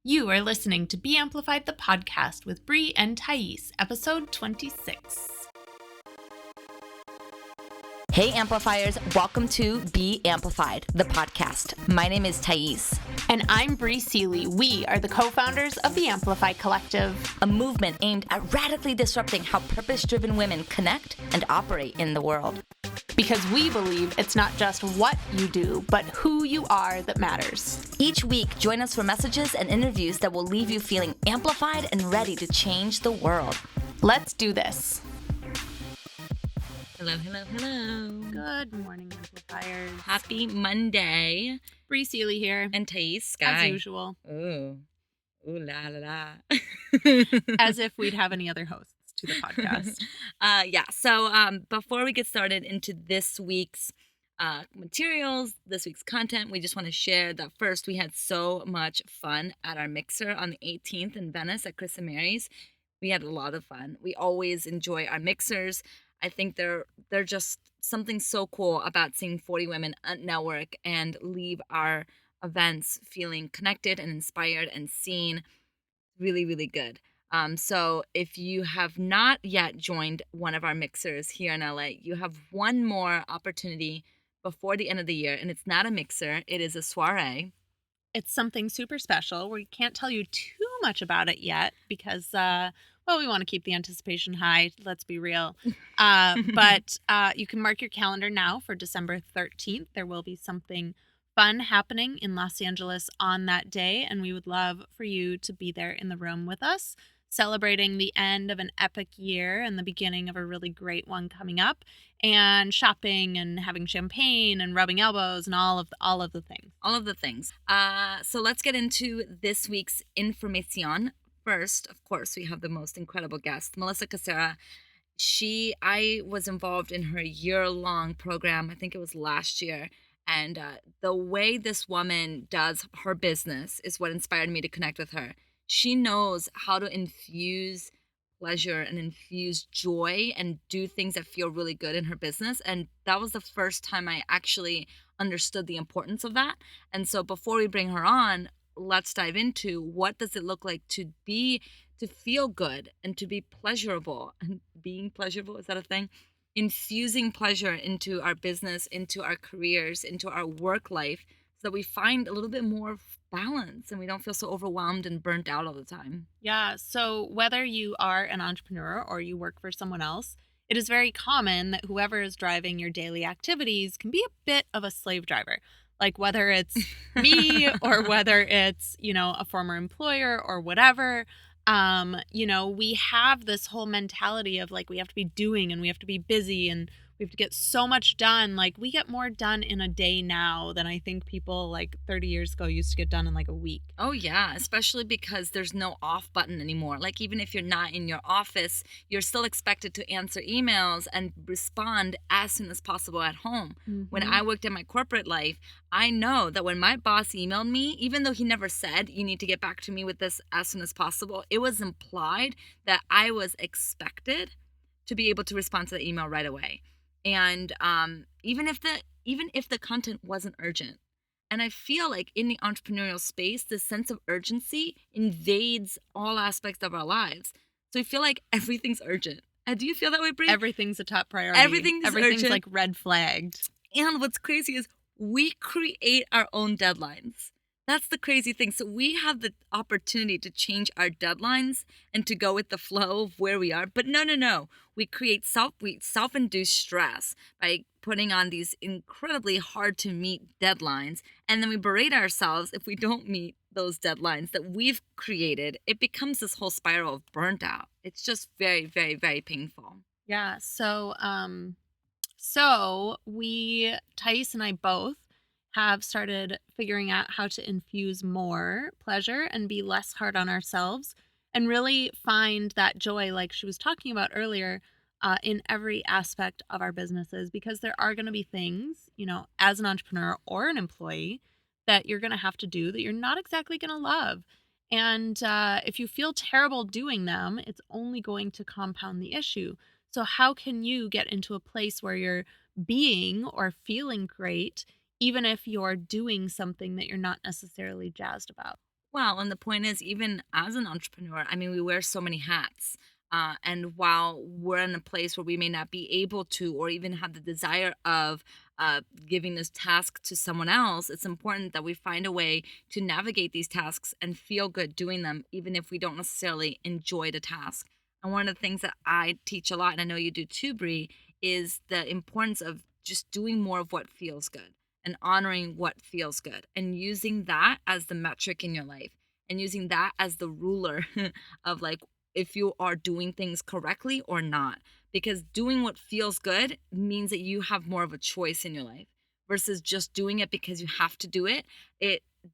You are listening to Be Amplified, the podcast with Bree and Thais, episode 26. Hey Amplifiers, welcome to Be Amplified, the podcast. My name is Thais. And I'm Bree Seeley. We are the co-founders of the Amplify Collective, A movement aimed at radically disrupting how purpose-driven women connect and operate in the world. because we believe it's not just what you do, but who you are that matters. Each week, join us for messages and interviews that will leave you feeling amplified and ready to change the world. Let's do this. Hello, hello, hello. Good morning, Amplifiers. Happy Monday. Bree Seeley here. And Thais Sky. As usual. Ooh. Ooh la la la. As if we'd have any other hosts to the podcast. So before we get started into this week's materials, this week's content, we just want to share that first, we had so much fun at our mixer on the 18th in Venice at Chris and Mary's. We had a lot of fun. We always enjoy our mixers. I think they're just something so cool about seeing 40 women network and leave our events feeling connected and inspired and seen. Really, really good. So if you have not yet joined one of our mixers here in LA, you have one more opportunity before the end of the year. And it's not a mixer. It is a soiree. It's something super special. We can't tell you too much about it yet because, we want to keep the anticipation high. Let's be real. But you can mark your calendar now for December 13th. There will be something fun happening in Los Angeles on that day, and we would love for you to be there in the room with us, celebrating the end of an epic year and the beginning of a really great one coming up, and shopping and having champagne and rubbing elbows and all of the things. All of the things. So let's get into this week's information. First, of course, we have the most incredible guest, Melissa Cassera. I was involved in her year-long program. I think it was last year. And the way this woman does her business is what inspired me to connect with her. She knows how to infuse pleasure and infuse joy and do things that feel really good in her business. And that was the first time I actually understood the importance of that. And so before we bring her on, let's dive into what does it look like to feel good and to be pleasurable. And being pleasurable, is that a thing? Infusing pleasure into our business, into our careers, into our work life, so that we find a little bit more balance and we don't feel so overwhelmed and burnt out all the time. Yeah. So whether you are an entrepreneur or you work for someone else, it is very common that whoever is driving your daily activities can be a bit of a slave driver. Like whether it's me or whether it's, a former employer or whatever. We have this whole mentality of like, we have to be doing and we have to be busy and we have to get so much done. Like we get more done in a day now than I think people like 30 years ago used to get done in like a week. Oh yeah, especially because there's no off button anymore. Like even if you're not in your office, you're still expected to answer emails and respond as soon as possible at home. Mm-hmm. When I worked in my corporate life, I know that when my boss emailed me, even though he never said, you need to get back to me with this as soon as possible, it was implied that I was expected to be able to respond to the email right away. And even if the content wasn't urgent. And I feel like in the entrepreneurial space, this sense of urgency invades all aspects of our lives. So I feel like everything's urgent. Do you feel that way, Brie? Everything's a top priority. Everything's urgent. Like red flagged. And what's crazy is we create our own deadlines. That's the crazy thing. So we have the opportunity to change our deadlines and to go with the flow of where we are. But no. We create self-induced stress by putting on these incredibly hard to meet deadlines. And then we berate ourselves if we don't meet those deadlines that we've created. It becomes this whole spiral of burnt out. It's just very, very, very painful. Yeah. So Thais and I both have started figuring out how to infuse more pleasure and be less hard on ourselves and really find that joy, like she was talking about earlier, in every aspect of our businesses, because there are going to be things, as an entrepreneur or an employee that you're going to have to do that you're not exactly going to love. And if you feel terrible doing them, it's only going to compound the issue. So how can you get into a place where you're being or feeling great even if you're doing something that you're not necessarily jazzed about? Well, and the point is, even as an entrepreneur, I mean, we wear so many hats. And while we're in a place where we may not be able to, or even have the desire of giving this task to someone else, it's important that we find a way to navigate these tasks and feel good doing them, even if we don't necessarily enjoy the task. And one of the things that I teach a lot, and I know you do too, Bree, is the importance of just doing more of what feels good and honoring what feels good and using that as the metric in your life and using that as the ruler of like if you are doing things correctly or not, because doing what feels good means that you have more of a choice in your life versus just doing it because you have to do it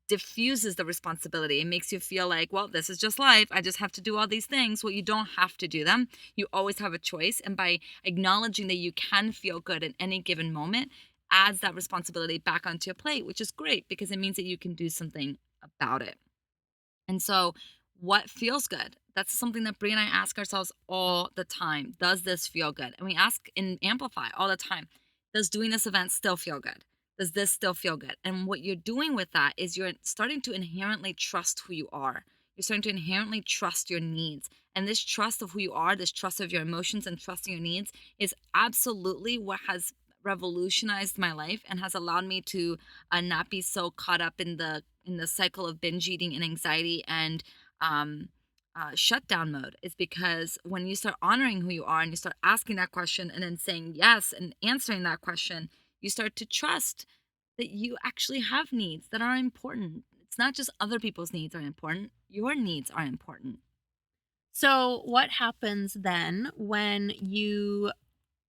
diffuses the responsibility. It makes you feel like, well, this is just life, I just have to do all these things. Well, you don't have to do them. You always have a choice, and by acknowledging that you can feel good at any given moment adds that responsibility back onto your plate, which is great because it means that you can do something about it. And so, what feels good? That's something that Brie and I ask ourselves all the time. Does this feel good? And we ask in Amplify all the time, does doing this event still feel good? Does this still feel good? And what you're doing with that is you're starting to inherently trust who you are. You're starting to inherently trust your needs. And this trust of who you are, this trust of your emotions and trusting your needs is absolutely what has revolutionized my life and has allowed me to not be so caught up in the cycle of binge eating and anxiety and um, shutdown mode. Is because when you start honoring who you are and you start asking that question and then saying yes and answering that question, you start to trust that you actually have needs that are important. It's not just other people's needs are important, your needs are important. So, what happens then when you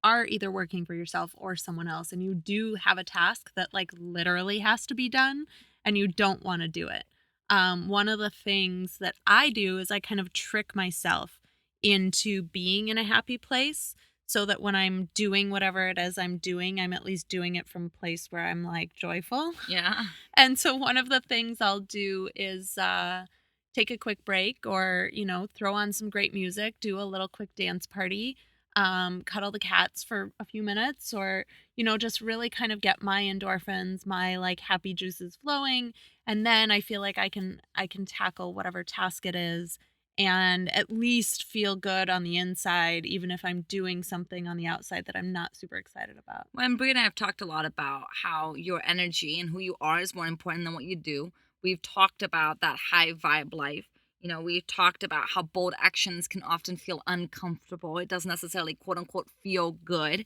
are either working for yourself or someone else and you do have a task that like literally has to be done and you don't want to do it? One of the things that I do is I kind of trick myself into being in a happy place so that when I'm doing whatever it is I'm doing, I'm at least doing it from a place where I'm like joyful. Yeah. And so one of the things I'll do is take a quick break or, throw on some great music, do a little quick dance party, cuddle the cats for a few minutes or, just really kind of get my endorphins, my like happy juices flowing. And then I feel like I can tackle whatever task it is and at least feel good on the inside, even if I'm doing something on the outside that I'm not super excited about. When Brie and I have talked a lot about how your energy and who you are is more important than what you do. We've talked about that high vibe life. You know, we've talked about how bold actions can often feel uncomfortable. It doesn't necessarily, quote unquote, feel good,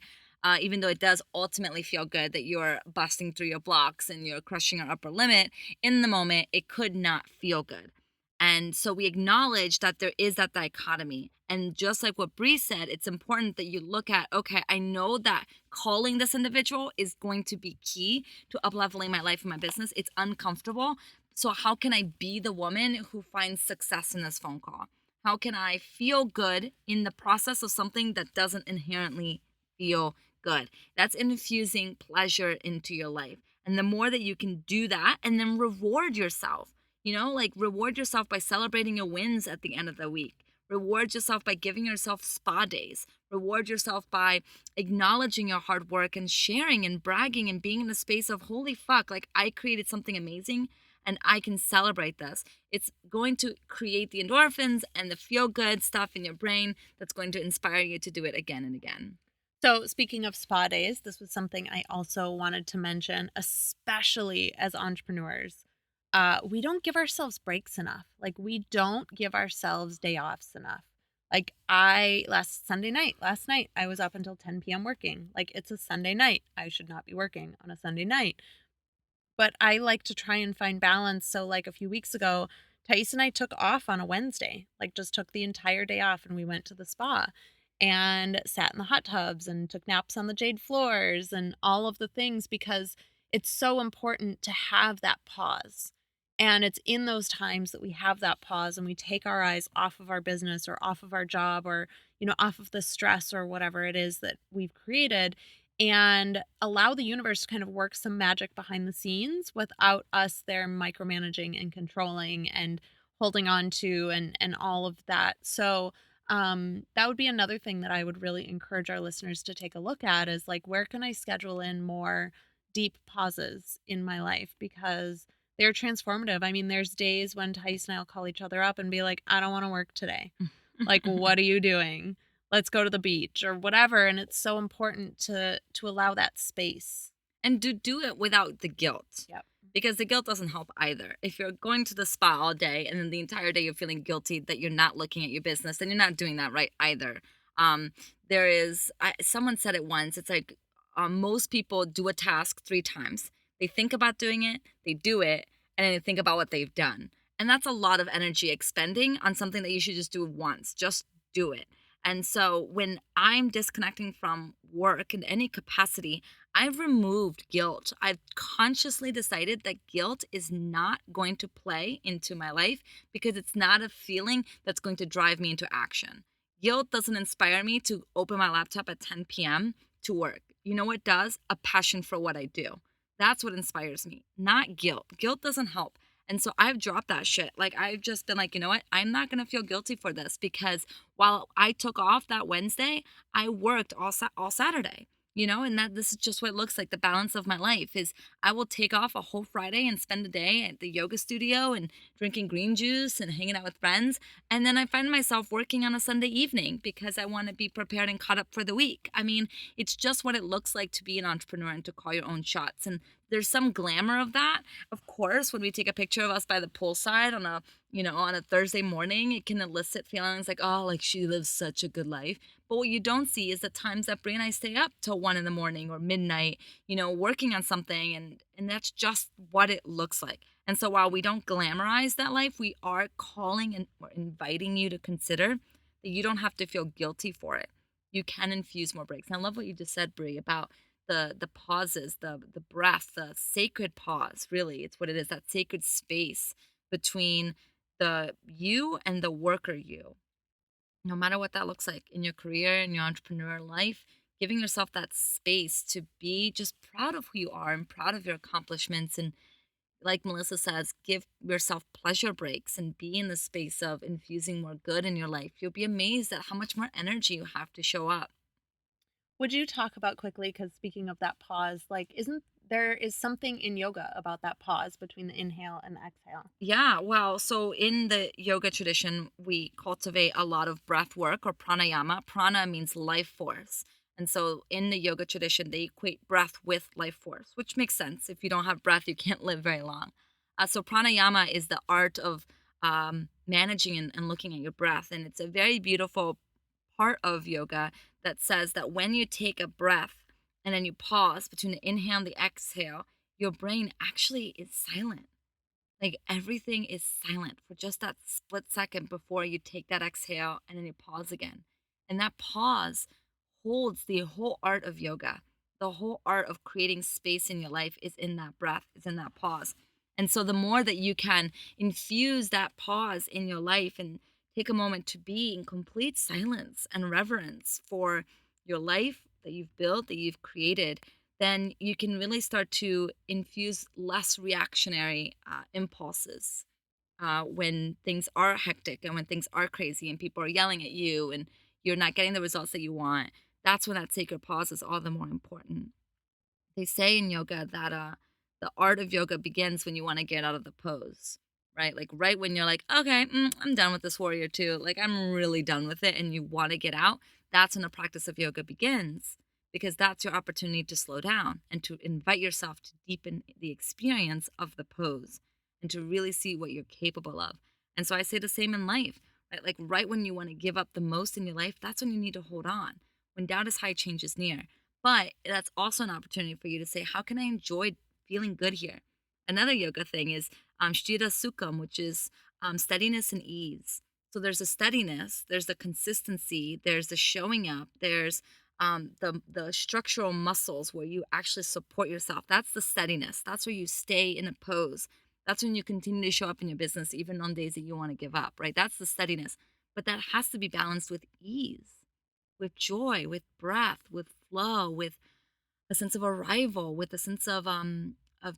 even though it does ultimately feel good that you're busting through your blocks and you're crushing your upper limit. In the moment, it could not feel good. And so we acknowledge that there is that dichotomy. And just like what Bree said, it's important that you look at, okay, I know that calling this individual is going to be key to upleveling my life and my business. It's uncomfortable. So how can I be the woman who finds success in this phone call? How can I feel good in the process of something that doesn't inherently feel good? That's infusing pleasure into your life. And the more that you can do that and then reward yourself, like reward yourself by celebrating your wins at the end of the week. Reward yourself by giving yourself spa days. Reward yourself by acknowledging your hard work and sharing and bragging and being in the space of, holy fuck, like I created something amazing and I can celebrate this. It's going to create the endorphins and the feel good stuff in your brain that's going to inspire you to do it again and again. So, speaking of spa days, this was something I also wanted to mention, especially as entrepreneurs. We don't give ourselves breaks enough. Like, we don't give ourselves day offs enough. Like, last night, I was up until 10 p.m. working. Like, it's a Sunday night. I should not be working on a Sunday night. But I like to try and find balance. So, like a few weeks ago, Thais and I took off on a Wednesday, like just took the entire day off and we went to the spa and sat in the hot tubs and took naps on the jade floors and all of the things because it's so important to have that pause. And it's in those times that we have that pause and we take our eyes off of our business or off of our job or, off of the stress or whatever it is that we've created and allow the universe to kind of work some magic behind the scenes without us there micromanaging and controlling and holding on to and all of that. So that would be another thing that I would really encourage our listeners to take a look at is like where can I schedule in more deep pauses in my life because they're transformative. I mean, there's days when Tice and I'll call each other up and be like, "I don't wanna work today." Like, "What are you doing? Let's go to the beach," or whatever, and it's so important to allow that space. And to do it without the guilt, Yep. because the guilt doesn't help either. If you're going to the spa all day and then the entire day you're feeling guilty that you're not looking at your business, then you're not doing that right either. Um, someone said it once. It's like most people do a task 3 times. They think about doing it, they do it, and then they think about what they've done. And that's a lot of energy expending on something that you should just do once. Just do it. And so when I'm disconnecting from work in any capacity, I've removed guilt. I've consciously decided that guilt is not going to play into my life because it's not a feeling that's going to drive me into action. Guilt doesn't inspire me to open my laptop at 10 p.m. to work. You know what does? A passion for what I do. That's what inspires me, not guilt. Guilt doesn't help. And so I've dropped that shit. Like, I've just been like, you know what? I'm not going to feel guilty for this because while I took off that Wednesday, I worked all Saturday. And that this is just what it looks like. The balance of my life is I will take off a whole Friday and spend a day at the yoga studio and drinking green juice and hanging out with friends. And then I find myself working on a Sunday evening because I want to be prepared and caught up for the week. I mean, it's just what it looks like to be an entrepreneur and to call your own shots. And there's some glamour of that. Of course, when we take a picture of us by the poolside on a Thursday morning, it can elicit feelings like, oh, like she lives such a good life. But what you don't see is the times that Brie and I stay up till 1 in the morning or midnight, working on something. And that's just what it looks like. And so while we don't glamorize that life, we are calling and or inviting you to consider that you don't have to feel guilty for it. You can infuse more breaks. And I love what you just said, Brie, about the pauses, the breath, the sacred pause. Really, it's what it is, that sacred space between the you and the worker you. No matter what that looks like in your career, in your entrepreneur life, giving yourself that space to be just proud of who you are and proud of your accomplishments. And like Melissa says, give yourself pleasure breaks and be in the space of infusing more good in your life. You'll be amazed at how much more energy you have to show up. Would you talk about quickly, because speaking of that pause, like, isn't there is something in yoga about that pause between the inhale and the exhale? Yeah, well, so in the yoga tradition, we cultivate a lot of breath work or pranayama. Prana means life force. And so in the yoga tradition, they equate breath with life force, which makes sense. If you don't have breath, you can't live very long. So pranayama is the art of managing and looking at your breath. And it's a very beautiful part of yoga that says that when you take a breath and then you pause between the inhale and the exhale, your brain actually is silent. Like everything is silent for just that split second before you take that exhale and then you pause again. And that pause holds the whole art of yoga. The whole art of creating space in your life is in that breath, is in that pause. And so the more that you can infuse that pause in your life and take a moment to be in complete silence and reverence for your life that you've built, that you've created, then you can really start to infuse less reactionary impulses when things are hectic and when things are crazy and people are yelling at you and you're not getting the results that you want. That's when that sacred pause is all the more important. They say in yoga that the art of yoga begins when you want to get out of the pose, right? Like right when you're like, okay, I'm done with this warrior too. Like I'm really done with it, and you want to get out. That's when the practice of yoga begins, because that's your opportunity to slow down and to invite yourself to deepen the experience of the pose and to really see what you're capable of. And so I say the same in life, right? Like right when you want to give up the most in your life, that's when you need to hold on. When doubt is high, change is near. But that's also an opportunity for you to say, how can I enjoy feeling good here? Another yoga thing is Sthira Sukham, which is steadiness and ease. So there's a steadiness, there's the consistency, there's the showing up, there's the structural muscles where you actually support yourself. That's the steadiness. That's where you stay in a pose. That's when you continue to show up in your business, even on days that you want to give up, right? That's the steadiness. But that has to be balanced with ease, with joy, with breath, with flow, with a sense of arrival, with a sense of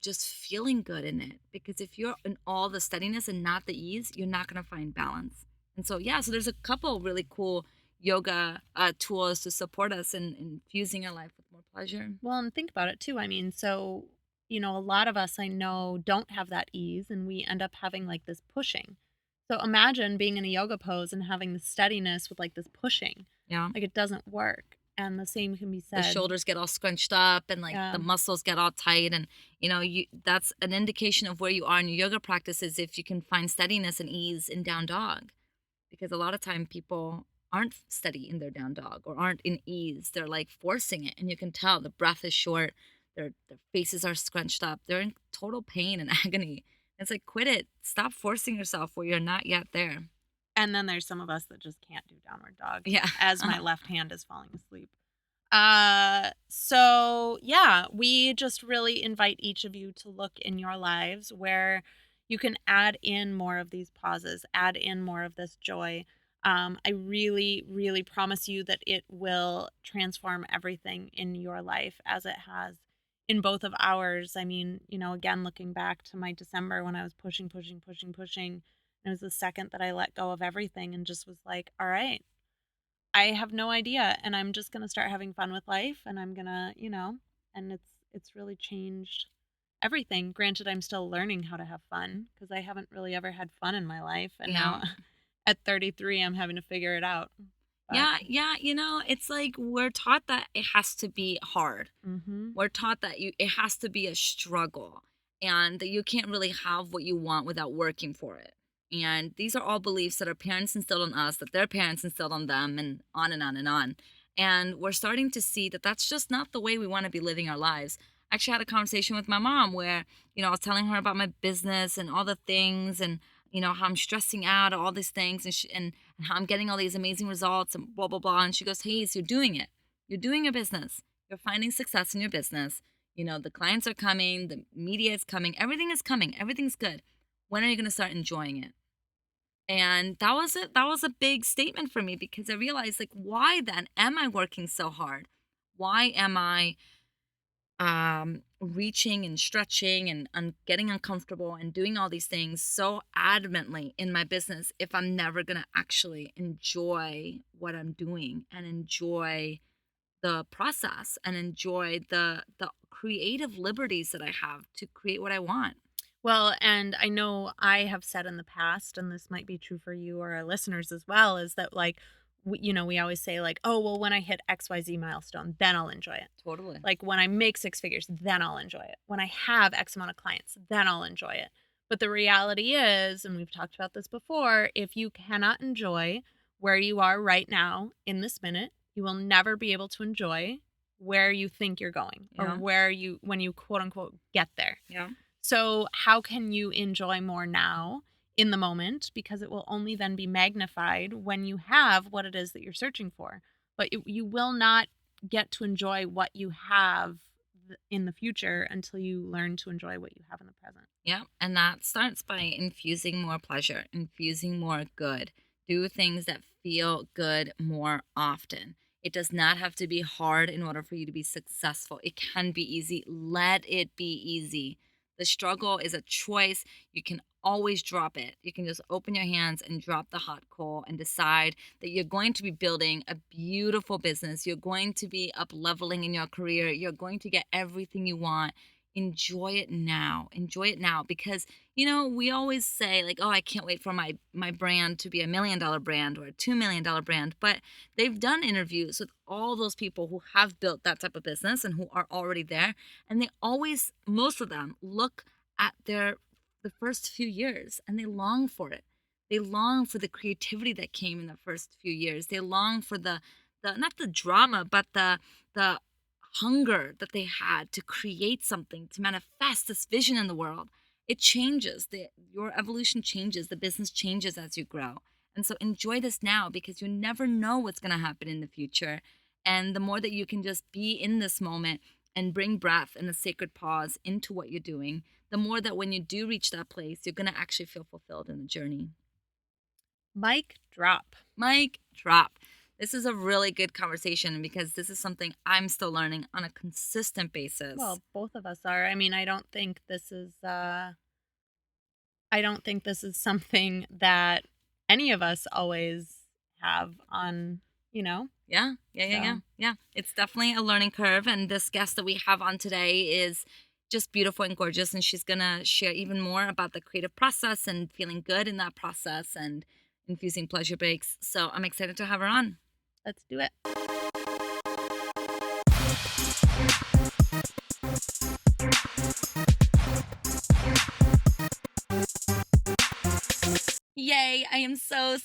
just feeling good in it. Because if you're in all the steadiness and not the ease, you're not going to find balance. And so yeah, so there's a couple really cool yoga tools to support us in infusing our life with more pleasure. Well, and think about it too. I mean, so a lot of us I know don't have that ease and we end up having like this pushing. So imagine being in a yoga pose and having the steadiness with like this pushing. Yeah. Like it doesn't work. And the same can be The said. shoulders get all scrunched up and like the Yeah. muscles get all tight, and you that's an indication of where you are in your yoga practices if you can find steadiness and ease in down dog, because a lot of time people aren't steady in their down dog or aren't in ease. They're like forcing it, and you can tell the breath is short. Their faces are scrunched up. They're in total pain and agony. It's like, quit it. Stop forcing yourself where you're not yet there. And then there's some of us that just can't do downward dog Yeah. as my left hand is falling asleep. So yeah, we just really invite each of you to look in your lives where you can add in more of these pauses, add in more of this joy. I really, really promise you that it will transform everything in your life as it has in both of ours. I mean, again, looking back to my December when I was pushing, pushing, pushing, pushing, it was the second that I let go of everything and just was like, all right, I have no idea, and I'm just gonna start having fun with life, and I'm gonna, and it's really changed everything. Granted, I'm still learning how to have fun because I haven't really ever had fun in my life, and Yeah. now at 33, I'm having to figure it out. But Yeah, yeah, it's like we're taught that it has to be hard. mhm. We're taught that it has to be a struggle, and that you can't really have what you want without working for it. And these are all beliefs that our parents instilled on us, that their parents instilled on them, and on and on and on. And we're starting to see that that's just not the way we want to be living our lives. I actually had a conversation with my mom where, I was telling her about my business and all the things, and how I'm stressing out, all these things, and how I'm getting all these amazing results and blah blah blah. And she goes, "Hey, so you're doing it. You're doing your business. You're finding success in your business. The clients are coming, the media is coming, everything is coming, everything's good. When are you going to start enjoying it?" And that was it. That was a big statement for me, because I realized, like, why then am I working so hard? Why am I reaching and stretching and getting uncomfortable and doing all these things so adamantly in my business if I'm never going to actually enjoy what I'm doing and enjoy the process and enjoy the creative liberties that I have to create what I want. Well, and I know I have said in the past, and this might be true for you or our listeners as well, is that like, we always say like, oh, well, when I hit XYZ milestone, then I'll enjoy it. Totally. Like when I make six figures, then I'll enjoy it. When I have X amount of clients, then I'll enjoy it. But the reality is, and we've talked about this before, if you cannot enjoy where you are right now in this minute, you will never be able to enjoy where you think you're going or Yeah. when you quote unquote get there. Yeah. So, how can you enjoy more now in the moment? Because it will only then be magnified when you have what it is that you're searching for. But you will not get to enjoy what you have in the future until you learn to enjoy what you have in the present. Yeah. And that starts by infusing more pleasure, infusing more good. Do things that feel good more often. It does not have to be hard in order for you to be successful. It can be easy. Let it be easy. The struggle is a choice. You can always drop it. You can just open your hands and drop the hot coal and decide that you're going to be building a beautiful business. You're going to be up leveling in your career. You're going to get everything you want. Enjoy it now. Enjoy it now, because we always say like, "Oh, I can't wait for my brand to be $1 million brand or a $2 million brand." But they've done interviews with all those people who have built that type of business and who are already there, and they always, most of them, look at the first few years and they long for it. They long for the creativity that came in the first few years. They long for the not the drama, but the hunger that they had to create something, to manifest this vision in the world. It changes. Your evolution changes. The business changes as you grow. And so enjoy this now, because you never know what's going to happen in the future. And the more that you can just be in this moment and bring breath and a sacred pause into what you're doing, the more that when you do reach that place, you're going to actually feel fulfilled in the journey. Mic drop. Mic drop. This is a really good conversation, because this is something I'm still learning on a consistent basis. Well, both of us are. I mean, I don't think this is something that any of us always have on, Yeah. so Yeah. It's definitely a learning curve. And this guest that we have on today is just beautiful and gorgeous. And she's going to share even more about the creative process and feeling good in that process and infusing pleasure breaks. So I'm excited to have her on. Let's do it. Yay. I am so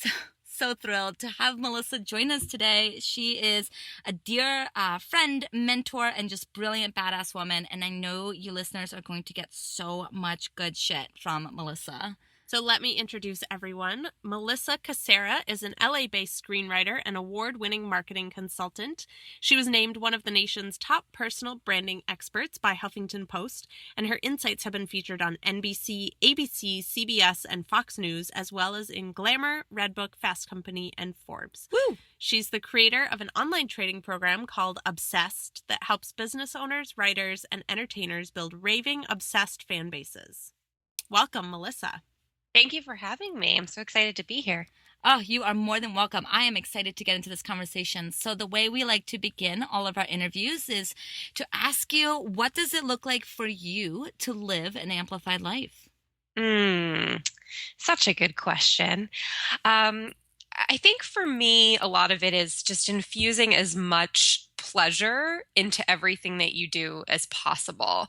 thrilled to have Melissa join us today. She is a dear friend, mentor, and just brilliant, badass woman. And I know you listeners are going to get so much good shit from Melissa. So let me introduce everyone. Melissa Cassera is an LA-based screenwriter and award-winning marketing consultant. She was named one of the nation's top personal branding experts by Huffington Post, and her insights have been featured on NBC, ABC, CBS, and Fox News, as well as in Glamour, Redbook, Fast Company, and Forbes. Woo! She's the creator of an online trading program called Obsessed that helps business owners, writers, and entertainers build raving, obsessed fan bases. Welcome, Melissa. Thank you for having me. I'm so excited to be here. Oh, you are more than welcome. I am excited to get into this conversation. So the way we like to begin all of our interviews is to ask you, what does it look like for you to live an amplified life? Such a good question. I think for me, a lot of it is just infusing as much pleasure into everything that you do as possible.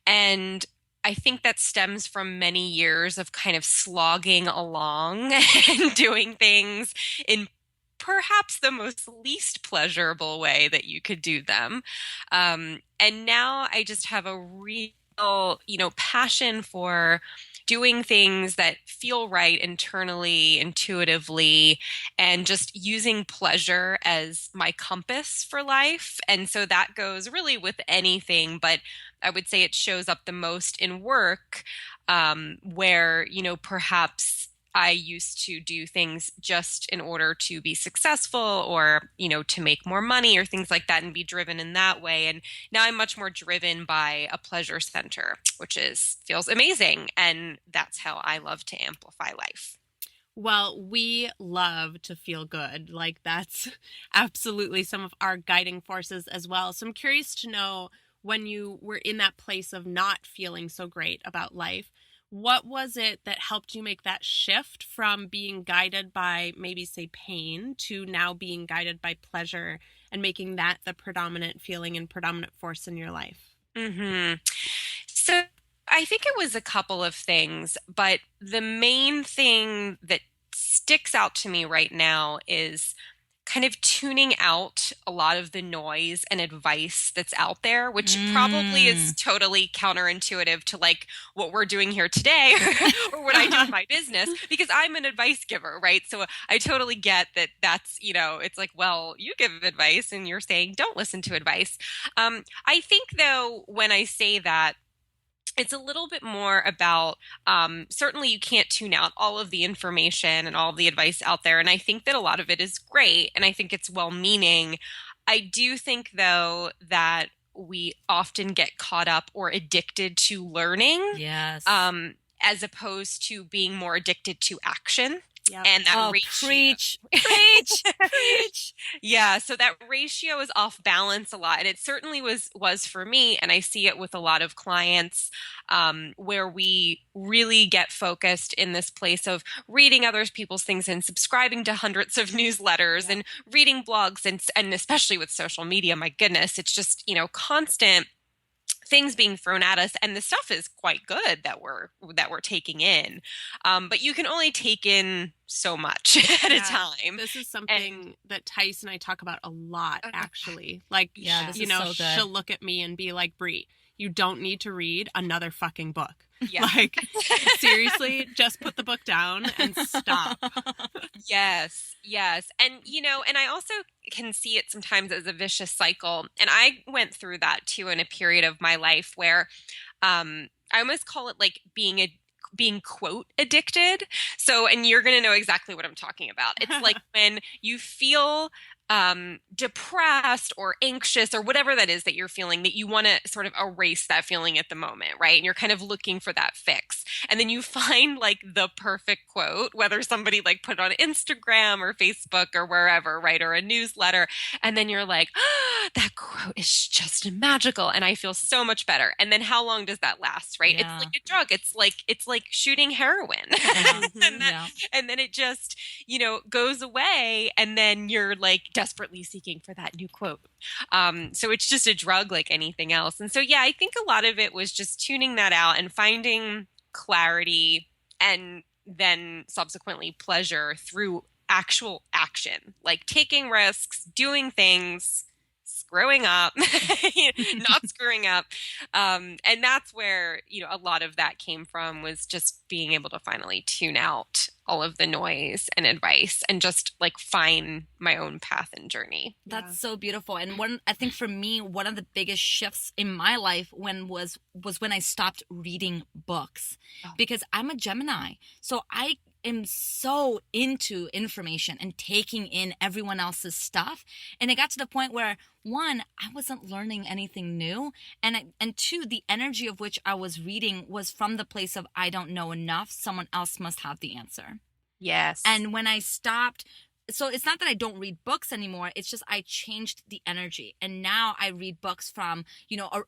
And I think that stems from many years of kind of slogging along and doing things in perhaps the most least pleasurable way that you could do them. And now I just have a real, passion for doing things that feel right internally, intuitively, and just using pleasure as my compass for life. And so that goes really with anything, but I would say it shows up the most in work, where, perhaps I used to do things just in order to be successful or, to make more money or things like that and be driven in that way. And now I'm much more driven by a pleasure center, which feels amazing. And that's how I love to amplify life. Well, we love to feel good. Like that's absolutely some of our guiding forces as well. So I'm curious to know, when you were in that place of not feeling so great about life, what was it that helped you make that shift from being guided by maybe say pain to now being guided by pleasure and making that the predominant feeling and predominant force in your life? So I think it was a couple of things, but the main thing that sticks out to me right now is kind of tuning out a lot of the noise and advice that's out there, which probably is totally counterintuitive to like what we're doing here today or what I do in my business, because I'm an advice giver, right? So I totally get that that's, it's like, well, you give advice and you're saying don't listen to advice. I think though, when I say that, it's a little bit more about, certainly you can't tune out all of the information and all of the advice out there. And I think that a lot of it is great. And I think it's well-meaning. I do think, though, that we often get caught up or addicted to learning. Yes. As opposed to being more addicted to action. Yep. And that preach. Yeah, so that ratio is off balance a lot, and it certainly was for me, and I see it with a lot of clients, where we really get focused in this place of reading other people's things and subscribing to hundreds of newsletters and reading blogs, and especially with social media, my goodness, it's just constant things being thrown at us, and the stuff is quite good that we're taking in, but you can only take in so much at a time. This is something that Tice and I talk about a lot, actually. Like, this is so good. She'll look at me and be like, "Brie, you don't need to read another fucking book. Yeah. Like, seriously, just put the book down and stop." Yes. And, and I also can see it sometimes as a vicious cycle. And I went through that too in a period of my life where, I almost call it like being quote addicted. So, and you're going to know exactly what I'm talking about. It's like when you feel depressed or anxious or whatever that is that you're feeling, that you want to sort of erase that feeling at the moment, right? And you're kind of looking for that fix. And then you find like the perfect quote, whether somebody like put it on Instagram or Facebook or wherever, right? Or a newsletter. And then you're like, oh, that quote is just magical. And I feel so much better. And then how long does that last, right? Yeah. It's like a drug. It's like shooting heroin. And then it just, goes away. And then you're like desperately seeking for that new quote. So it's just a drug like anything else. And so, yeah, I think a lot of it was just tuning that out and finding clarity and then subsequently pleasure through actual action, like taking risks, doing things, screwing up, not screwing up. And that's where, a lot of that came from, was just being able to finally tune out all of the noise and advice and just like find my own path and journey. That's so beautiful. And I think for me, one of the biggest shifts in my life was when I stopped reading books, because I'm a Gemini. So I am so into information and taking in everyone else's stuff. And it got to the point where, one, I wasn't learning anything new. And two, the energy of which I was reading was from the place of, I don't know enough. Someone else must have the answer. Yes. And when I stopped, so it's not that I don't read books anymore. It's just I changed the energy. And now I read books from,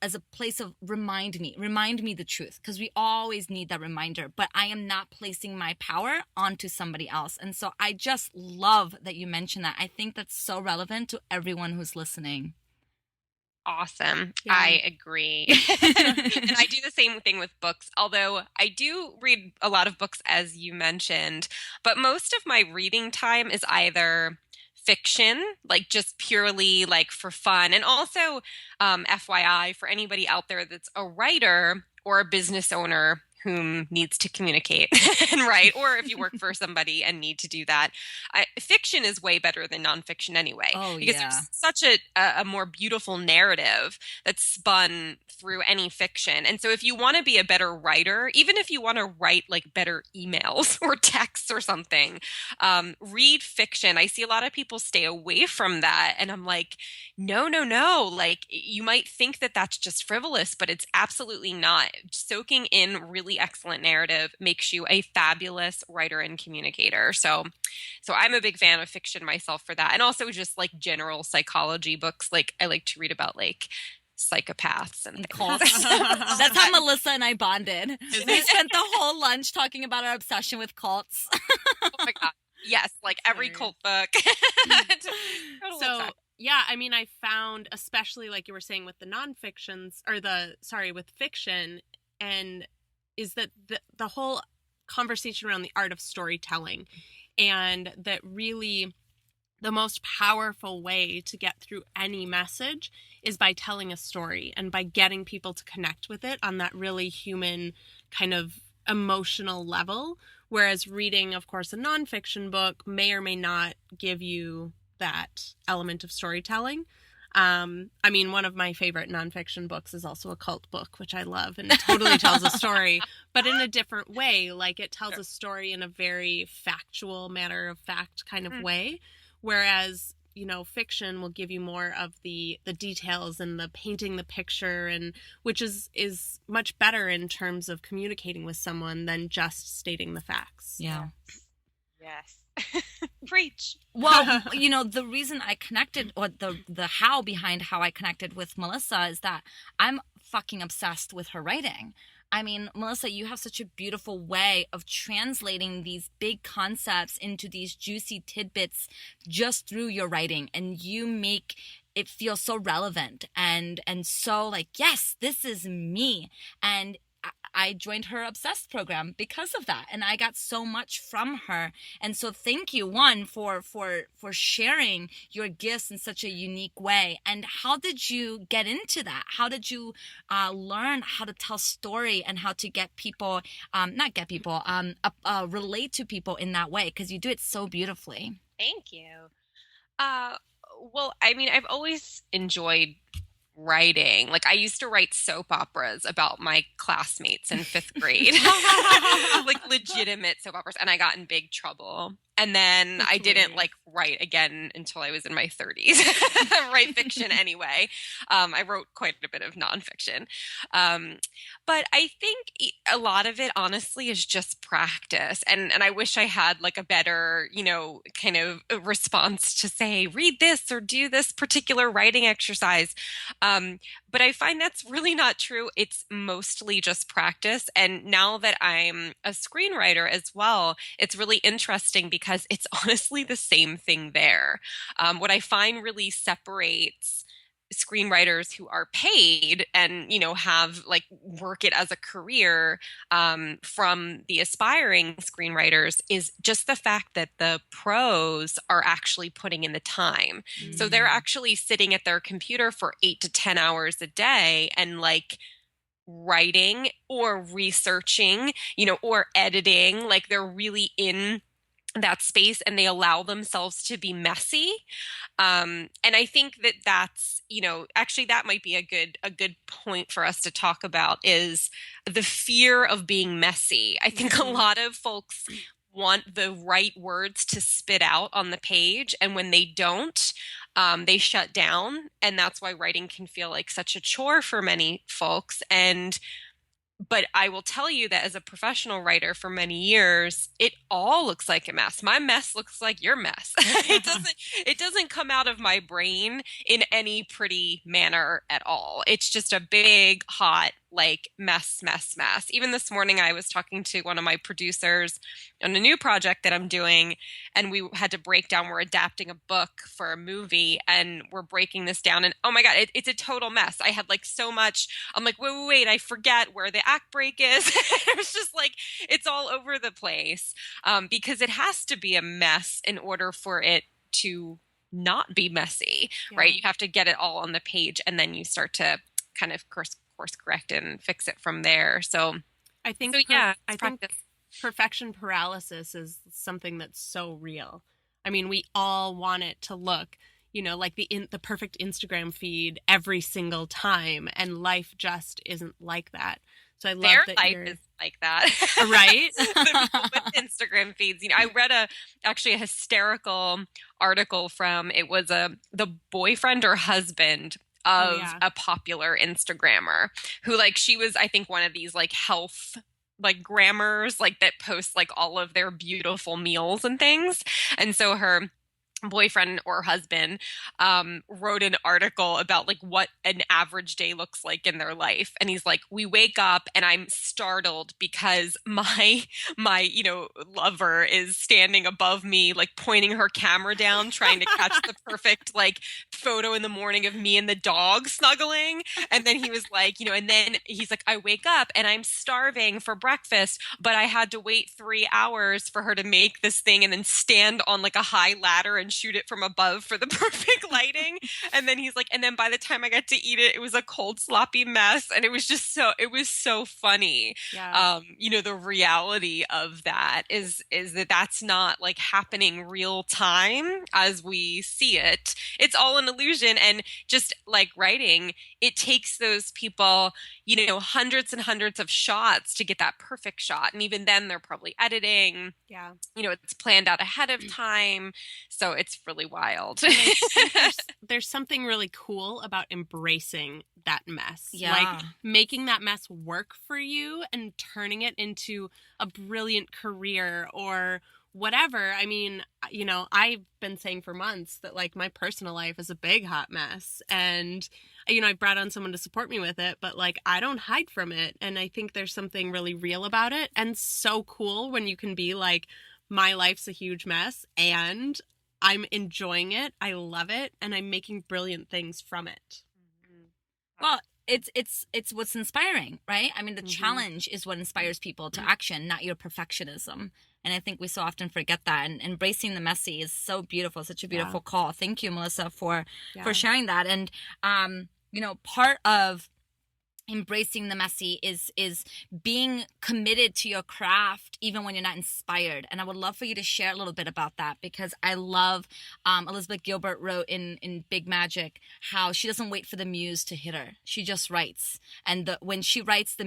as a place of remind me the truth. Because we always need that reminder. But I am not placing my power onto somebody else. And so I just love that you mentioned that. I think that's so relevant to everyone who's listening. Awesome. Yeah. I agree. And I do the same thing with books, although I do read a lot of books, as you mentioned, but most of my reading time is either fiction, like just purely like for fun. And also, FYI, for anybody out there that's a writer or a business owner whom needs to communicate and write, or if you work for somebody and need to do that, fiction is way better than nonfiction anyway. Because there's such a more beautiful narrative that's spun through any fiction. And so if you want to be a better writer, even if you want to write like better emails or texts or something, read fiction. I see a lot of people stay away from that. And I'm like, no. Like, you might think that that's just frivolous, but it's absolutely not. Soaking in really excellent narrative makes you a fabulous writer and communicator. So I'm a big fan of fiction myself for that. And also just like general psychology books. Like, I like to read about like psychopaths and cults. That's how Melissa and I bonded. We spent the whole lunch talking about our obsession with cults. Oh my God. Yes, like every cult book. Yeah, I mean, I found, especially like you were saying with the nonfictions, or with fiction, and is that the whole conversation around the art of storytelling, and that really the most powerful way to get through any message is by telling a story and by getting people to connect with it on that really human kind of emotional level. Whereas reading, of course, a nonfiction book may or may not give you that element of storytelling. I mean, one of my favorite nonfiction books is also a cult book, which I love, and it totally tells a story, but in a different way. Like, it tells a story in a very factual, matter of fact kind of way. Whereas, fiction will give you more of the details and the painting the picture, and which is much better in terms of communicating with someone than just stating the facts. Yeah. Yes. Preach. Well, the reason I connected, or the how behind how I connected with Melissa, is that I'm fucking obsessed with her writing. I mean, Melissa, you have such a beautiful way of translating these big concepts into these juicy tidbits just through your writing, and you make it feel so relevant and so like, yes, this is me. And I joined her Obsessed program because of that, and I got so much from her. And so thank you, one, for sharing your gifts in such a unique way. And how did you get into that? How did you learn how to tell story and how to get people, relate to people in that way? Because you do it so beautifully. Thank you. Well, I mean, I've always enjoyed writing. Like, I used to write soap operas about my classmates in 5th grade, like legitimate soap operas, and I got in big trouble And then That's I didn't hilarious. like write again until I was in my 30s. Write fiction anyway. I wrote quite a bit of nonfiction. Um, but I think a lot of it, honestly, is just practice. And I wish I had like a better, kind of a response to say, read this or do this particular writing exercise. But I find that's really not true. It's mostly just practice. And now that I'm a screenwriter as well, it's really interesting because it's honestly the same thing there. What I find really separates screenwriters who are paid and have like work it as a career from the aspiring screenwriters is just the fact that the pros are actually putting in the time. So they're actually sitting at their computer for 8 to 10 hours a day and like writing or researching, or editing. Like they're really in that space and they allow themselves to be messy. And I think that that's, actually that might be a good point for us to talk about is the fear of being messy. I think a lot of folks want the right words to spit out on the page. And when they don't, they shut down. And that's why writing can feel like such a chore for many folks. But I will tell you that as a professional writer for many years, it all looks like a mess. My mess looks like your mess. It doesn't come out of my brain in any pretty manner at all. It's just a big, hot, like mess. Even this morning, I was talking to one of my producers on a new project that I'm doing, and we had to break down, we're adapting a book for a movie, and we're breaking this down, and oh my God, it's a total mess. I had like so much, I'm like, wait, I forget where the act break is. It was just like, it's all over the place, because it has to be a mess in order for it to not be messy, right? You have to get it all on the page, and then you start to kind of course correct and fix it from there. So I think I think perfection paralysis is something that's so real. I mean, we all want it to look, like the perfect Instagram feed every single time, and life just isn't like that. So I love their that life is like that, right? The people with Instagram feeds. I read actually a hysterical article from the boyfriend or husband of a popular Instagrammer who like she was I think one of these like health like grammars like that post like all of their beautiful meals and things. And so her boyfriend or husband wrote an article about like what an average day looks like in their life, and he's like, we wake up and I'm startled because my lover is standing above me like pointing her camera down trying to catch the perfect like photo in the morning of me and the dog snuggling. And then he was like, and then he's like, I wake up and I'm starving for breakfast, but I had to wait 3 hours for her to make this thing and then stand on like a high ladder and shoot it from above for the perfect lighting. And then he's like, and then by the time I got to eat it, it was a cold, sloppy mess. And it was so funny. Yeah. The reality of that is that that's not like happening real time as we see it. It's all an illusion. And just like writing, it takes those people, hundreds and hundreds of shots to get that perfect shot. And even then they're probably editing. Yeah. It's planned out ahead of time. So it's really wild. There's something really cool about embracing that mess. Yeah. Like making that mess work for you and turning it into a brilliant career or whatever. I mean, I've been saying for months that like my personal life is a big hot mess, and I brought on someone to support me with it, but like I don't hide from it. And I think there's something really real about it and so cool when you can be like, my life's a huge mess and I'm enjoying it, I love it, and I'm making brilliant things from it. Well, it's what's inspiring, right? I mean, the challenge is what inspires people to action, not your perfectionism. And I think we so often forget that. And embracing the messy is so beautiful, such a beautiful call. Thank you, Melissa, for sharing that. And part of embracing the messy is being committed to your craft even when you're not inspired. And I would love for you to share a little bit about that, because I love Elizabeth Gilbert wrote in Big Magic how she doesn't wait for the muse to hit her, she just writes. And when she writes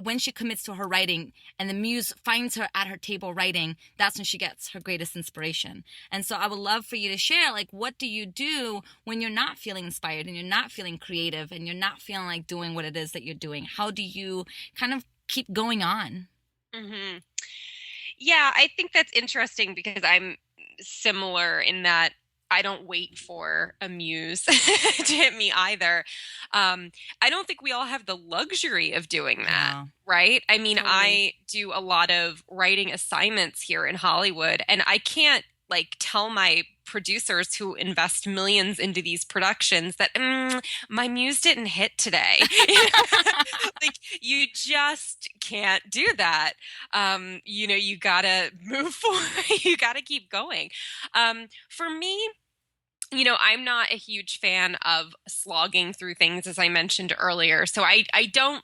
when she commits to her writing and the muse finds her at her table writing, that's when she gets her greatest inspiration. And so I would love for you to share, like, what do you do when you're not feeling inspired and you're not feeling creative and you're not feeling like doing what it is that you're doing? How do you kind of keep going on? Mm-hmm. Yeah, I think that's interesting because I'm similar in that I don't wait for a muse to hit me either. I don't think we all have the luxury of doing that, Yeah. right? I mean, Totally. I do a lot of writing assignments here in Hollywood, and I can't like tell my producers who invest millions into these productions that my muse didn't hit today. Like, you just can't do that. You gotta move forward. You gotta keep going. For me, I'm not a huge fan of slogging through things, as I mentioned earlier. So I don't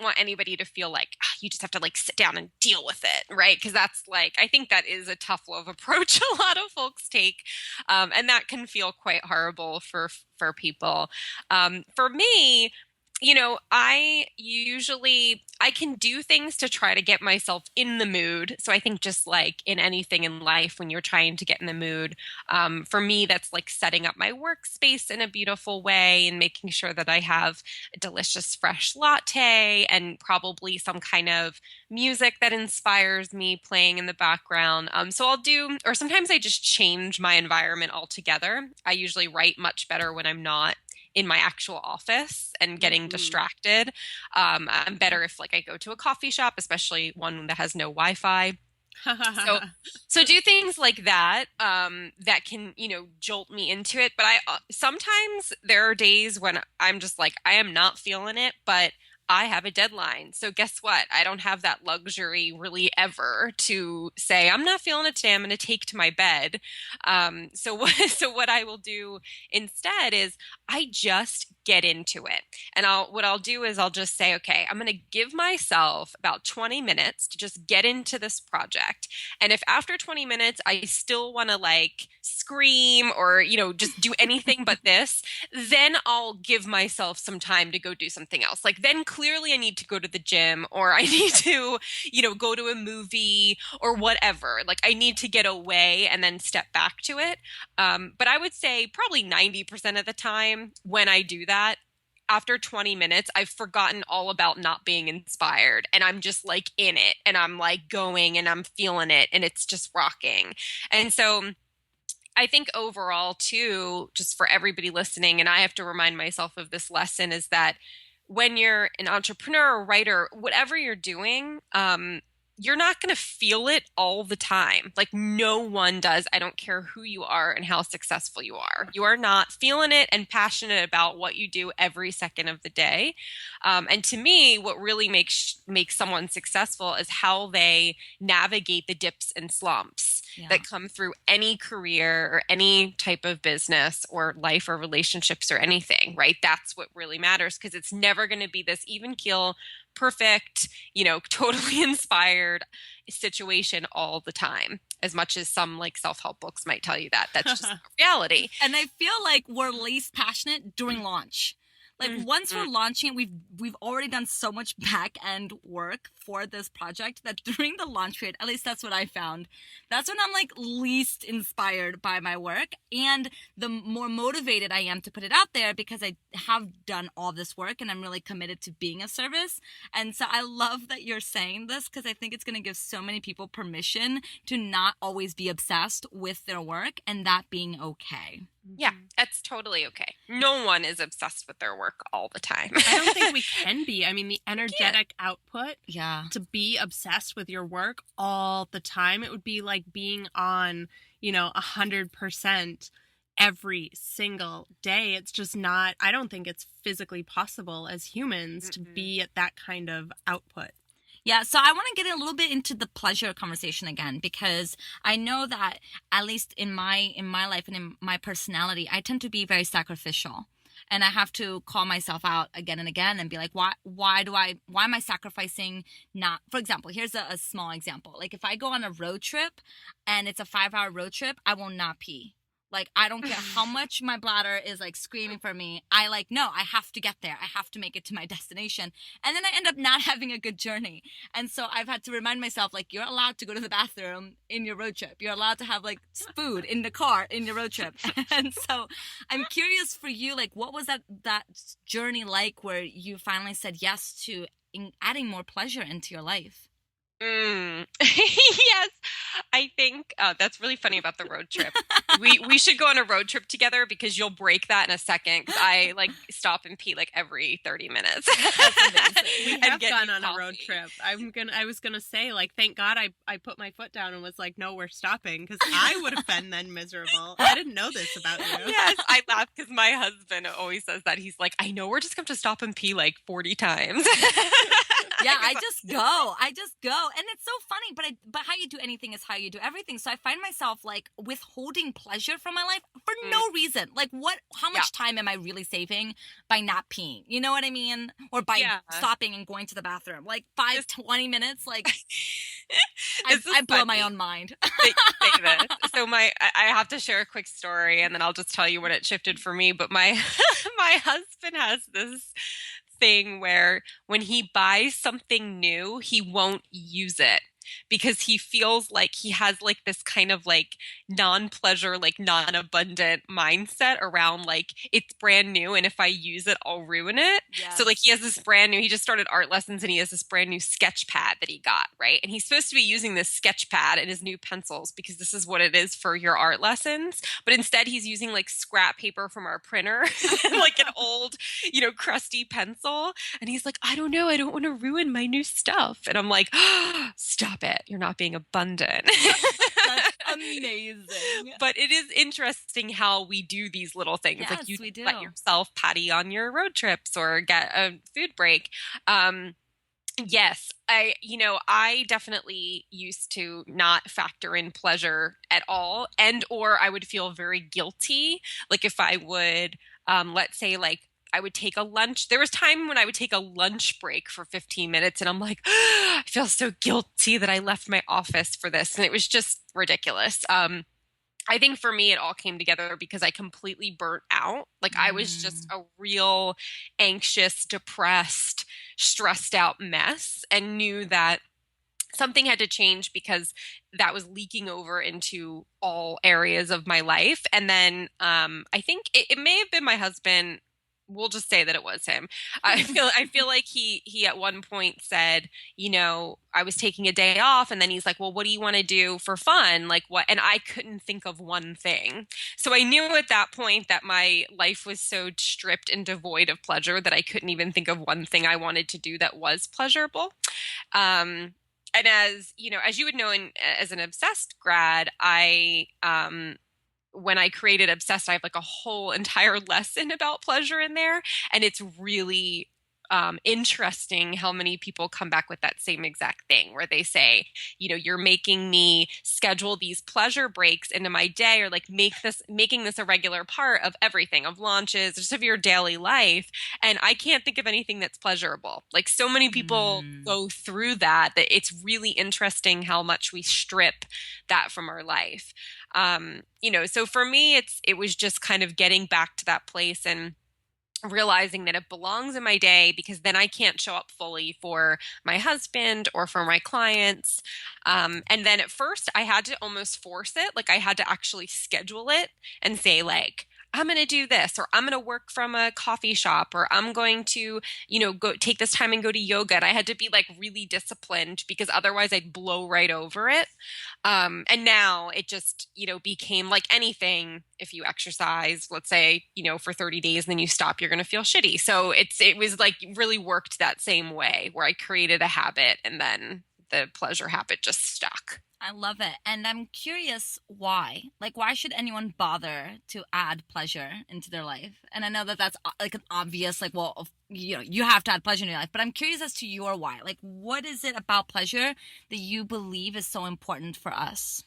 want anybody to feel like you just have to like sit down and deal with it, right? Because that's like, I think that is a tough love approach a lot of folks take, and that can feel quite horrible for people. For me, I can do things to try to get myself in the mood. So I think just like in anything in life, when you're trying to get in the mood, for me, that's like setting up my workspace in a beautiful way and making sure that I have a delicious fresh latte and probably some kind of music that inspires me playing in the background. So or sometimes I just change my environment altogether. I usually write much better when I'm not in my actual office and getting distracted. I'm better if like I go to a coffee shop, especially one that has no Wi-Fi. So do things like that, that can, jolt me into it. But sometimes there are days when I'm just like, I am not feeling it, but I have a deadline. So guess what? I don't have that luxury really ever to say, I'm not feeling it today, I'm going to take to my bed. So what I will do instead is I just get into it. And what I'll do is I'll just say, okay, I'm going to give myself about 20 minutes to just get into this project. And if after 20 minutes, I still want to like scream or, just do anything but this, then I'll give myself some time to go do something else. Like then clearly I need to go to the gym, or I need to, go to a movie or whatever. Like I need to get away and then step back to it. But I would say probably 90% of the time when I do that, after 20 minutes, I've forgotten all about not being inspired, and I'm just like in it, and I'm like going and I'm feeling it, and it's just rocking. And so I think overall too, just for everybody listening, and I have to remind myself of this lesson, is that when you're an entrepreneur or writer, whatever you're doing, you're not going to feel it all the time. Like no one does. I don't care who you are and how successful you are. You are not feeling it and passionate about what you do every second of the day. And to me, what really makes someone successful is how they navigate the dips and slumps that come through any career or any type of business or life or relationships or anything, right? That's what really matters, because it's never going to be this even keel, perfect, totally inspired situation all the time, as much as some like self-help books might tell you that. That's just reality. And I feel like we're least passionate during launch. Like once we're launching it, we've already done so much back end work for this project that during the launch period, at least that's what I found, that's when I'm like least inspired by my work, and the more motivated I am to put it out there because I have done all this work and I'm really committed to being of service. And so I love that you're saying this, because I think it's going to give so many people permission to not always be obsessed with their work, and that being okay. Yeah, that's totally okay. No one is obsessed with their work all the time. I don't think we can be. I mean, the energetic output, Yeah. to be obsessed with your work all the time, it would be like being on, 100% every single day. It's just not, I don't think it's physically possible as humans to be at that kind of output. Yeah, so I want to get a little bit into the pleasure conversation again, because I know that at least in my life and in my personality, I tend to be very sacrificial. And I have to call myself out again and again and be like, why am I sacrificing not, for example, here's a small example. Like if I go on a road trip and it's a 5-hour road trip, I will not pee. Like, I don't care how much my bladder is like screaming for me. No, I have to get there. I have to make it to my destination. And then I end up not having a good journey. And so I've had to remind myself, like, you're allowed to go to the bathroom in your road trip. You're allowed to have like food in the car in your road trip. And so I'm curious for you, like, what was that journey like where you finally said yes to adding more pleasure into your life? Yes, I think that's really funny about the road trip. We should go on a road trip together because you'll break that in a second. Because I like stop and pee like every 30 minutes. We have gone on a road trip. I was gonna say, like, thank God I put my foot down and was like, no, we're stopping, because I would have been then miserable. I didn't know this about you. Yes, I laugh because my husband always says that. He's like, I know we're just going to stop and pee like 40 times. Yeah, I just go. And it's so funny, but how you do anything is how you do everything. So I find myself like withholding pleasure from my life for no reason. Like how much time am I really saving by not peeing? You know what I mean? Or by stopping and going to the bathroom. Like 20 minutes, like I blow my own mind. Say this. So I have to share a quick story and then I'll just tell you when it shifted for me. But my husband has this thing where when he buys something new, he won't use it because he feels like he has like this kind of like non-pleasure, like non-abundant mindset around like it's brand new and if I use it, I'll ruin it. Yes. So like he has this brand new, he just started art lessons and he has this brand new sketch pad that he got, right? And he's supposed to be using this sketch pad and his new pencils because this is what it is for your art lessons. But instead he's using like scrap paper from our printer, like an old, crusty pencil. And he's like, I don't know, I don't want to ruin my new stuff. And I'm like, oh, stop it. You're not being abundant. That's amazing. But it is interesting how we do these little things. Yes, like you we do. let yourself patty on your road trips or get a food break. Yes, I definitely used to not factor in pleasure at all, or I would feel very guilty. Like if I would, let's say like I would take a lunch. There was time when I would take a lunch break for 15 minutes and I'm like, I feel so guilty that I left my office for this. And it was just ridiculous. I think for me, it all came together because I completely burnt out. Like I was just a real anxious, depressed, stressed out mess and knew that something had to change because that was leaking over into all areas of my life. And then I think it may have been my husband. We'll just say that it was him. I feel like he at one point said, I was taking a day off and then he's like, well, what do you want to do for fun? Like what? And I couldn't think of one thing. So I knew at that point that my life was so stripped and devoid of pleasure that I couldn't even think of one thing I wanted to do that was pleasurable. And as you would know, as an Obsessed grad, when I created Obsessed, I have like a whole entire lesson about pleasure in there. And it's really interesting how many people come back with that same exact thing where they say, you're making me schedule these pleasure breaks into my day or like making this a regular part of everything, of launches, just of your daily life. And I can't think of anything that's pleasurable. Like so many people go through that it's really interesting how much we strip that from our life. So for me, it was just kind of getting back to that place and realizing that it belongs in my day because then I can't show up fully for my husband or for my clients. And then at first I had to almost force it. Like I had to actually schedule it and say like, I'm going to do this, or I'm going to work from a coffee shop, or I'm going to, go take this time and go to yoga. And I had to be like really disciplined because otherwise I'd blow right over it. And now it just, became like anything. If you exercise, let's say, for 30 days and then you stop, you're going to feel shitty. So it was like really worked that same way where I created a habit and then the pleasure habit just stuck. I love it. And I'm curious why. Like, why should anyone bother to add pleasure into their life? And I know that that's like an obvious, like, well, you have to add pleasure in your life. But I'm curious as to your why. Like, what is it about pleasure that you believe is so important for us?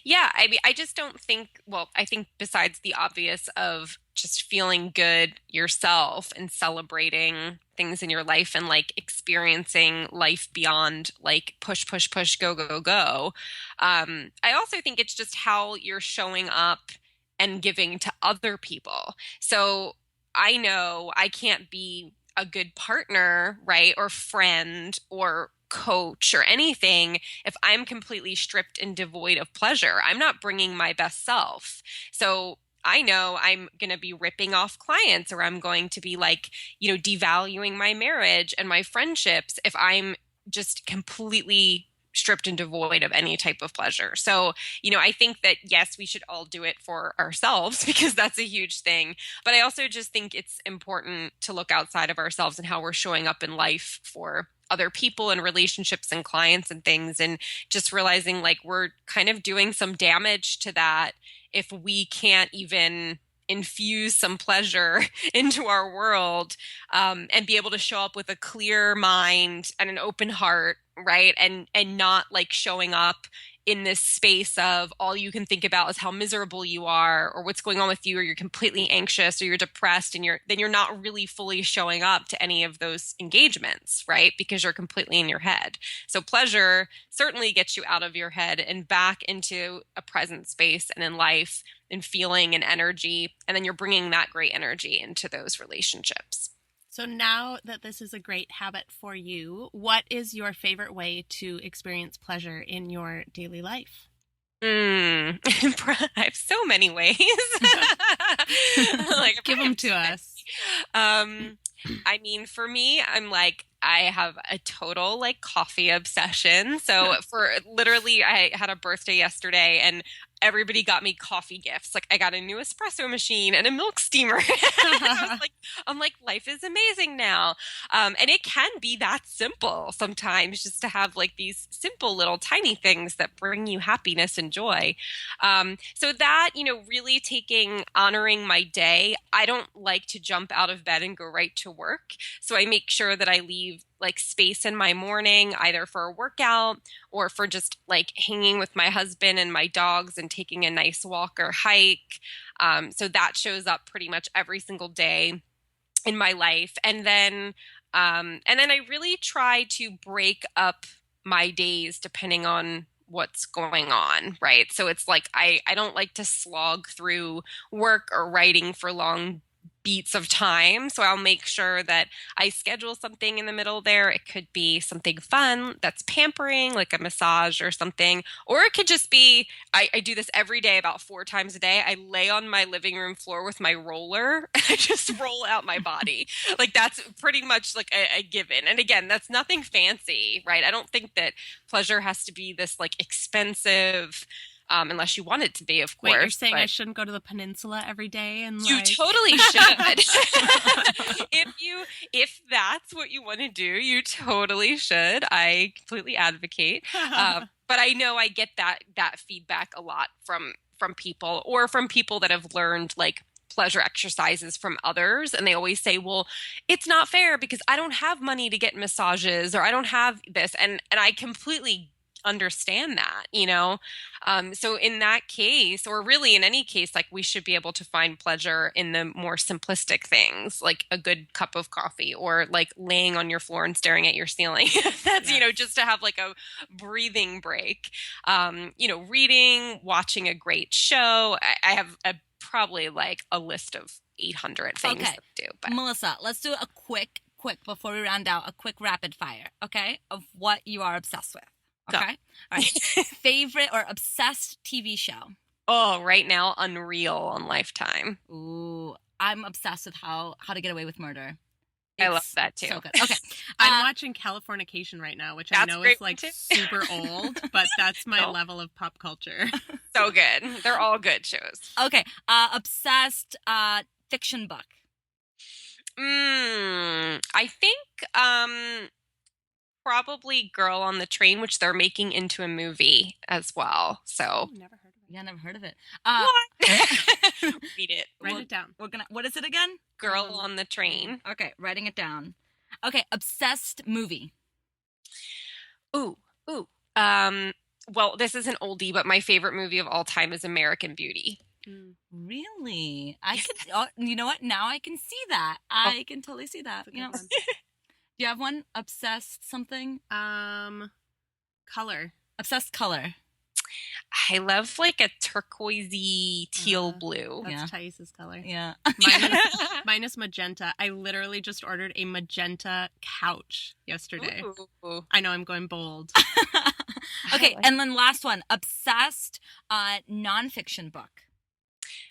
Yeah, I mean, I just don't think, I think besides the obvious of just feeling good yourself and celebrating things in your life and like experiencing life beyond like push, push, push, go, go, go. I also think it's just how you're showing up and giving to other people. So I know I can't be a good partner, right? Or friend or coach or anything if I'm completely stripped and devoid of pleasure. I'm not bringing my best self. So I know I'm going to be ripping off clients, or I'm going to be like, devaluing my marriage and my friendships if I'm just completely stripped and devoid of any type of pleasure. So, I think that yes, we should all do it for ourselves because that's a huge thing. But I also just think it's important to look outside of ourselves and how we're showing up in life for other people and relationships and clients and things, and just realizing like we're kind of doing some damage to that if we can't even infuse some pleasure into our world, and be able to show up with a clear mind and an open heart, right? And not like showing up in this space of all you can think about is how miserable you are or what's going on with you, or you're completely anxious or you're depressed, and you're not really fully showing up to any of those engagements, right? Because you're completely in your head. So pleasure certainly gets you out of your head and back into a present space and in life and feeling and energy. And then you're bringing that great energy into those relationships. So now that this is a great habit for you, what is your favorite way to experience pleasure in your daily life? I have so many ways. Like, give them to us. I mean, for me, I have a total like coffee obsession. So I had a birthday yesterday and everybody got me coffee gifts. Like I got a new espresso machine and a milk steamer. I'm like, life is amazing now. And it can be that simple sometimes, just to have like these simple little tiny things that bring you happiness and joy. So that, really honoring my day. I don't like to jump out of bed and go right to work. So I make sure that I leave like space in my morning, either for a workout or for just like hanging with my husband and my dogs and taking a nice walk or hike. So that shows up pretty much every single day in my life. And then I really try to break up my days depending on what's going on, right? So it's like I don't like to slog through work or writing for long beats of time. So I'll make sure that I schedule something in the middle there. It could be something fun that's pampering, like a massage or something. Or it could just be, I do this every day about 4 times a day. I lay on my living room floor with my roller and I just roll out my body. Like that's pretty much like a given. And again, that's nothing fancy, right? I don't think that pleasure has to be this like expensive, unless you want it to be, of course. Wait, you're saying I shouldn't go to the peninsula every day and you totally should. If that's what you want to do, you totally should. I completely advocate. But I know I get that feedback a lot from people, or from people that have learned like pleasure exercises from others, and they always say, well, it's not fair because I don't have money to get massages, or I don't have this, and I completely understand that, so in that case, or really in any case, like we should be able to find pleasure in the more simplistic things, like a good cup of coffee, or like laying on your floor and staring at your ceiling. That's just to have like a breathing break. Reading, watching a great show. I have probably like a list of 800 things to do. But Melissa, let's do a quick before we round out, a quick rapid fire, okay, of what you are obsessed with. Okay. All right. Favorite or obsessed TV show? Oh, right now, Unreal on Lifetime. Ooh, I'm obsessed with How to Get Away with Murder. I love that too. So good. Okay. I'm watching Californication right now, which I know is like super old, but that's my level of pop culture. So good. They're all good shows. Okay. Obsessed fiction book. I think probably Girl on the Train, which they're making into a movie as well. So never heard of it. Yeah, never heard of it. What? Read it. Write it down. What is it again? Girl on the Train. Okay, writing it down. Okay, obsessed movie. Ooh. Well, this is an oldie, but my favorite movie of all time is American Beauty. Really? I could, you know what? Now I can see that. I can totally see that. That's a good You know? one. Do you have one? Obsessed something? Color. Obsessed color. I love like a turquoisey teal blue. That's Thais's color. Yeah. Mine is magenta. I literally just ordered a magenta couch yesterday. Ooh. I know I'm going bold. Okay, and then last one. Obsessed nonfiction book.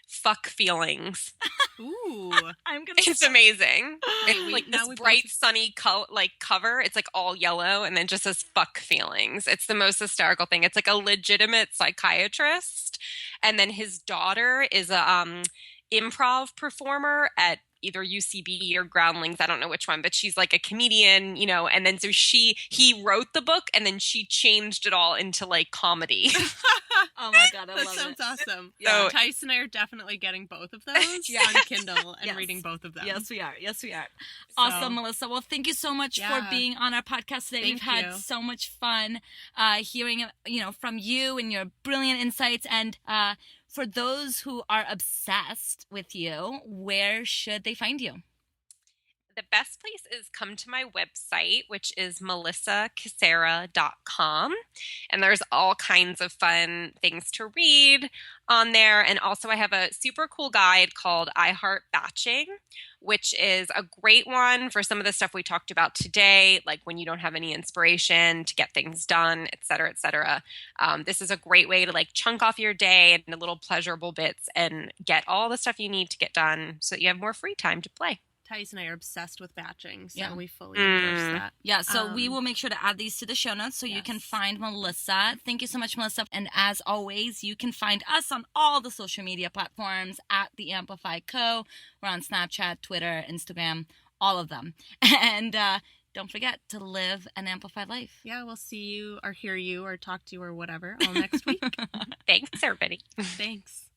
Fuck feelings. Ooh. I'm gonna. It's amazing. It's like now this we bright, both- sunny cover. It's like all yellow and then just says fuck feelings. It's the most hysterical thing. It's like a legitimate psychiatrist. And then his daughter is a improv performer at either UCB or Groundlings. I don't know which one, but she's like a comedian, you know, and then so he wrote the book and then she changed it all into like comedy. Oh my God, I that love sounds it. awesome. Yeah. So Thais and I are definitely getting both of those on Kindle and reading both of them. Yes, we are. Awesome, Melissa. Well, thank you so much for being on our podcast today. We've had so much fun hearing, from you and your brilliant insights. And for those who are obsessed with you, where should they find you? The best place is come to my website, which is melissacassera.com. And there's all kinds of fun things to read on there. And also I have a super cool guide called I Heart Batching, which is a great one for some of the stuff we talked about today, like when you don't have any inspiration to get things done, et cetera, et cetera. This is a great way to like chunk off your day into little pleasurable bits and get all the stuff you need to get done so that you have more free time to play. Thais and I are obsessed with batching, so we fully endorse that. Yeah, so we will make sure to add these to the show notes so you can find Melissa. Thank you so much, Melissa. And as always, you can find us on all the social media platforms at The Amplify Co. We're on Snapchat, Twitter, Instagram, all of them. And don't forget to live an amplified life. Yeah, we'll see you or hear you or talk to you or whatever all next week. Thanks, everybody. Thanks.